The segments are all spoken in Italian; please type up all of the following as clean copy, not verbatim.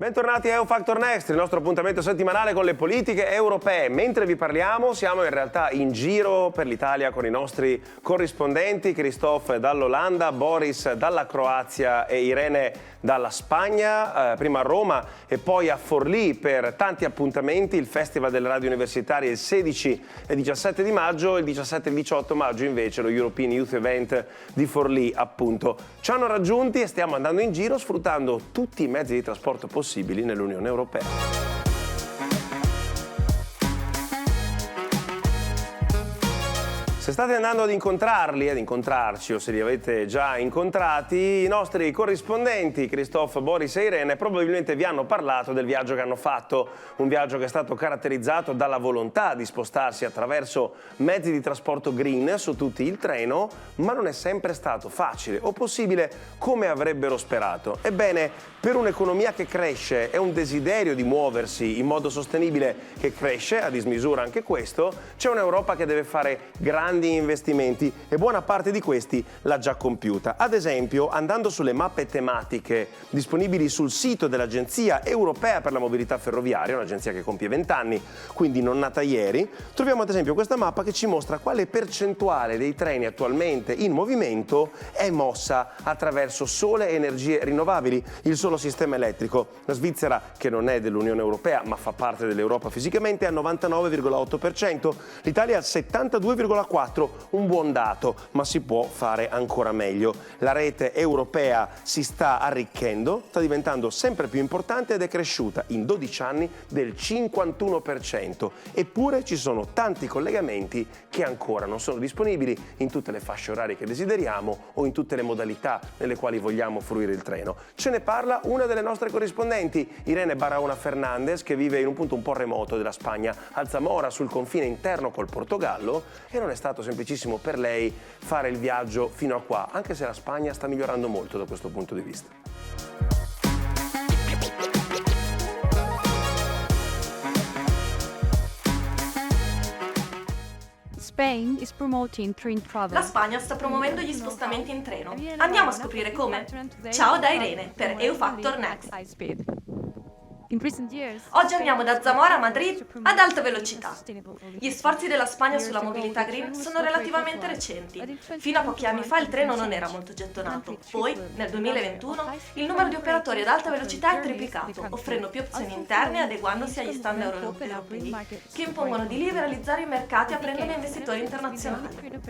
Bentornati a EU Factor Next, il nostro appuntamento settimanale con le politiche europee. Mentre vi parliamo siamo in realtà in giro per l'Italia con i nostri corrispondenti, Christophe dall'Olanda, Boris dalla Croazia e Irene dalla Spagna, prima a Roma e poi a Forlì per tanti appuntamenti, il Festival delle Radio Universitarie il 16 e 17 di maggio, il 17 e il 18 maggio invece lo European Youth Event di Forlì appunto. Ci hanno raggiunti e stiamo andando in giro sfruttando tutti i mezzi di trasporto possibili nell'Unione Europea. Se state andando ad incontrarli, ad incontrarci o se li avete già incontrati, i nostri corrispondenti Christophe, Boris e Irene probabilmente vi hanno parlato del viaggio che hanno fatto, un viaggio che è stato caratterizzato dalla volontà di spostarsi attraverso mezzi di trasporto green, su tutti il treno, ma non è sempre stato facile o possibile come avrebbero sperato. Ebbene, per un'economia che cresce e un desiderio di muoversi in modo sostenibile che cresce, a dismisura anche questo, c'è un'Europa che deve fare grandi investimenti e buona parte di questi l'ha già compiuta. Ad esempio, andando sulle mappe tematiche disponibili sul sito dell'Agenzia Europea per la Mobilità Ferroviaria, un'agenzia che compie 20 anni, quindi non nata ieri, troviamo ad esempio questa mappa che ci mostra quale percentuale dei treni attualmente in movimento è mossa attraverso sole e energie rinnovabili, il solo sistema elettrico. La Svizzera, che non è dell'Unione Europea ma fa parte dell'Europa fisicamente, è al 99,8%, l'Italia al 72,4%. Un buon dato, ma si può fare ancora meglio. La rete europea si sta arricchendo, sta diventando sempre più importante ed è cresciuta in 12 anni del 51%. Eppure ci sono tanti collegamenti che ancora non sono disponibili in tutte le fasce orarie che desideriamo o in tutte le modalità nelle quali vogliamo fruire il treno. Ce ne parla una delle nostre corrispondenti, Irene Barahona Fernandez, che vive in un punto un po' remoto della Spagna, a Zamora, sul confine interno col Portogallo, e non è stato semplicissimo per lei fare il viaggio fino a qua, anche se la Spagna sta migliorando molto da questo punto di vista. La Spagna sta promuovendo gli spostamenti in treno. Andiamo a scoprire come? Ciao da Irene per EU Factor Next. Oggi andiamo da Zamora a Madrid ad alta velocità. Gli sforzi della Spagna sulla mobilità green sono relativamente recenti. Fino a pochi anni fa il treno non era molto gettonato. Poi, nel 2021, il numero di operatori ad alta velocità è triplicato, offrendo più opzioni interne e adeguandosi agli standard europei, che impongono di liberalizzare i mercati aprendo a investitori internazionali.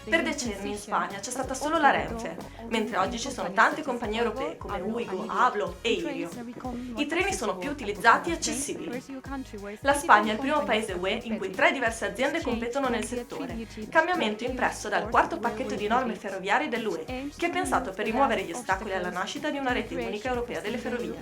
Per decenni in Spagna c'è stata solo la Renfe, mentre oggi ci sono tante compagnie europee come Ouigo, Avlo e Irio. I treni sono più utilizzati e accessibili. La Spagna è il primo paese UE in cui 3 diverse aziende competono nel settore, cambiamento impresso dal quarto pacchetto di norme ferroviarie dell'UE, che è pensato per rimuovere gli ostacoli alla nascita di una rete unica europea delle ferrovie.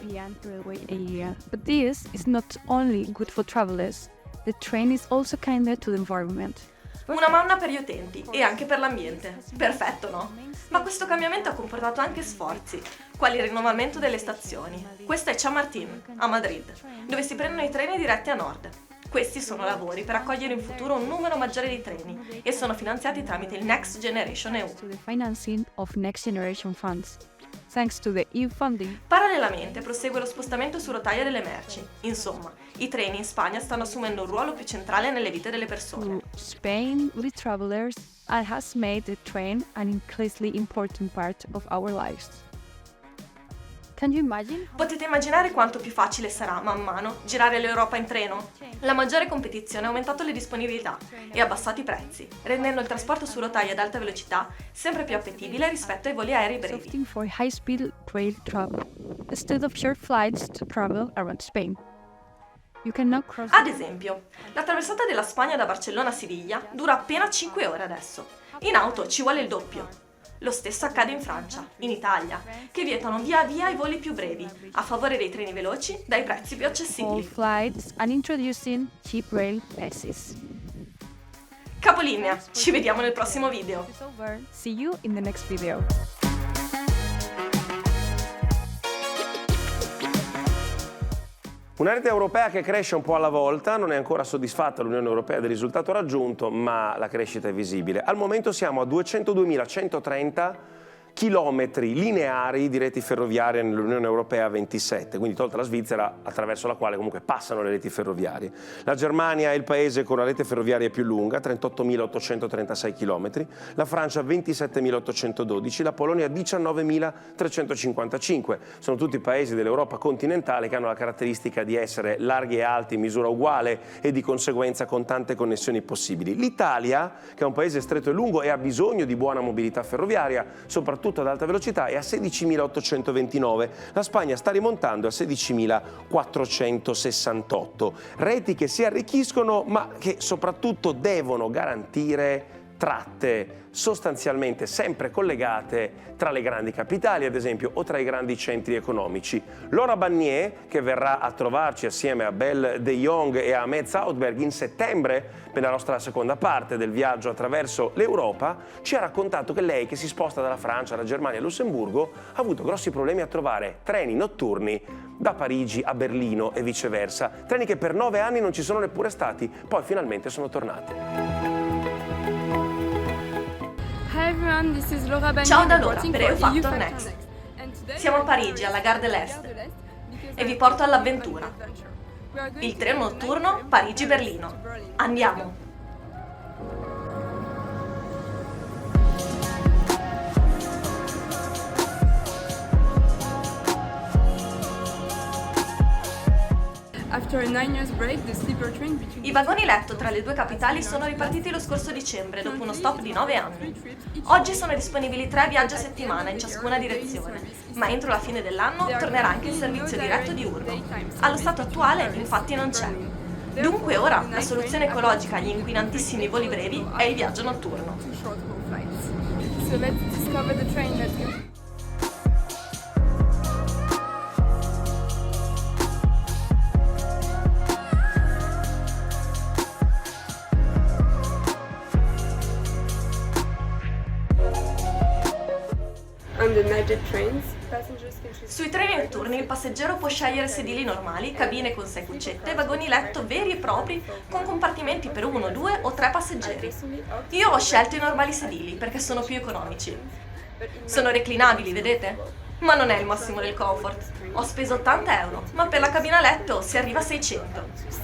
But this is not only good for travelers, the train is also kinder to the environment. Una manna per gli utenti e anche per l'ambiente. Perfetto, no? Ma questo cambiamento ha comportato anche sforzi, quali il rinnovamento delle stazioni. Questa è Chamartín, a Madrid, dove si prendono i treni diretti a nord. Questi sono lavori per accogliere in futuro un numero maggiore di treni e sono finanziati tramite il Next Generation EU. Thanks to the EU funding. Parallelamente prosegue lo spostamento su rotaia delle merci. Insomma, i treni in Spagna stanno assumendo un ruolo più centrale nelle vite delle persone. Spain, with travelers, has made the train an increasingly important part of our lives. Can you imagine? Potete immaginare quanto più facile sarà, man mano, girare l'Europa in treno? La maggiore competizione ha aumentato le disponibilità e abbassato i prezzi, rendendo il trasporto su rotaia ad alta velocità sempre più appetibile rispetto ai voli aerei brevi. Opting for high-speed rail travel instead of short flights to travel around Spain. You can now cross. Ad esempio, la traversata della Spagna da Barcellona a Siviglia dura appena 5 ore adesso. In auto ci vuole il doppio. Lo stesso accade in Francia, in Italia, che vietano via via i voli più brevi, a favore dei treni veloci dai prezzi più accessibili. All flights and introducing cheap rail passes. Capolinea, ci vediamo nel prossimo video. It's over. See you in the next video. Una rete europea che cresce un po' alla volta, non è ancora soddisfatta l'Unione Europea del risultato raggiunto, ma la crescita è visibile. Al momento siamo a 202.130 chilometri lineari di reti ferroviarie nell'Unione Europea 27, quindi tolta la Svizzera, attraverso la quale comunque passano le reti ferroviarie. La Germania è il paese con la rete ferroviaria più lunga, 38.836 km, la Francia 27.812, la Polonia 19.355. Sono tutti paesi dell'Europa continentale che hanno la caratteristica di essere larghi e alti in misura uguale e di conseguenza con tante connessioni possibili. L'Italia, che è un paese stretto e lungo e ha bisogno di buona mobilità ferroviaria, soprattutto ad alta velocità, è a 16.829. La Spagna sta rimontando a 16.468. Reti che si arricchiscono ma che soprattutto devono garantire tratte sostanzialmente sempre collegate tra le grandi capitali, ad esempio, o tra i grandi centri economici. Laura Bagnier, che verrà a trovarci assieme a Belle de Jong e a Ahmed Zoutberg in settembre per la nostra seconda parte del viaggio attraverso l'Europa, ci ha raccontato che lei, che si sposta dalla Francia, alla Germania e al Lussemburgo, ha avuto grossi problemi a trovare treni notturni da Parigi a Berlino e viceversa. Treni che per 9 anni non ci sono neppure stati, poi finalmente sono tornati. Ciao da Laura per EU Factor Next. Siamo a Parigi, alla Gare de l'Est, e vi porto all'avventura. Il treno notturno Parigi-Berlino. Andiamo! I vagoni letto tra le due capitali sono ripartiti lo scorso dicembre, dopo uno stop di 9 anni. Oggi sono disponibili 3 viaggi a settimana in ciascuna direzione, ma entro la fine dell'anno tornerà anche il servizio diretto diurno. Allo stato attuale, infatti, non c'è. Dunque ora la soluzione ecologica agli inquinantissimi voli brevi è il viaggio notturno. Sui treni notturni il passeggero può scegliere sedili normali, cabine con 6 cuccette e vagoni letto veri e propri con compartimenti per 1, 2 o 3 passeggeri. Io ho scelto i normali sedili perché sono più economici. Sono reclinabili, vedete? Ma non è il massimo del comfort. Ho speso 80 euro, ma per la cabina letto si arriva a 600.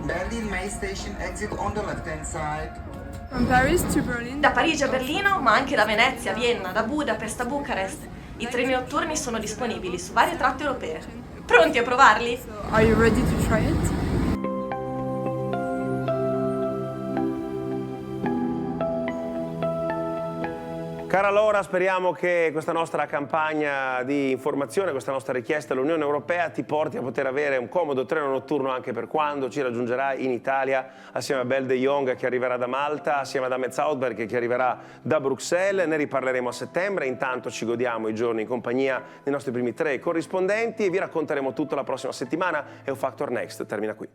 Berlin Main Station, exit on the left-hand side. Da Parigi a Berlino, ma anche da Venezia, Vienna, da Budapest a Bucarest, i treni notturni sono disponibili su varie tratte europee. Pronti a provarli? Are you ready to try it? Cara Laura, speriamo che questa nostra campagna di informazione, questa nostra richiesta all'Unione Europea ti porti a poter avere un comodo treno notturno anche per quando ci raggiungerai in Italia assieme a Belle de Jong che arriverà da Malta, assieme ad Ahmed Zoutberg che arriverà da Bruxelles. Ne riparleremo a settembre, intanto ci godiamo i giorni in compagnia dei nostri primi 3 corrispondenti e vi racconteremo tutto la prossima settimana. EU Factor Next termina qui.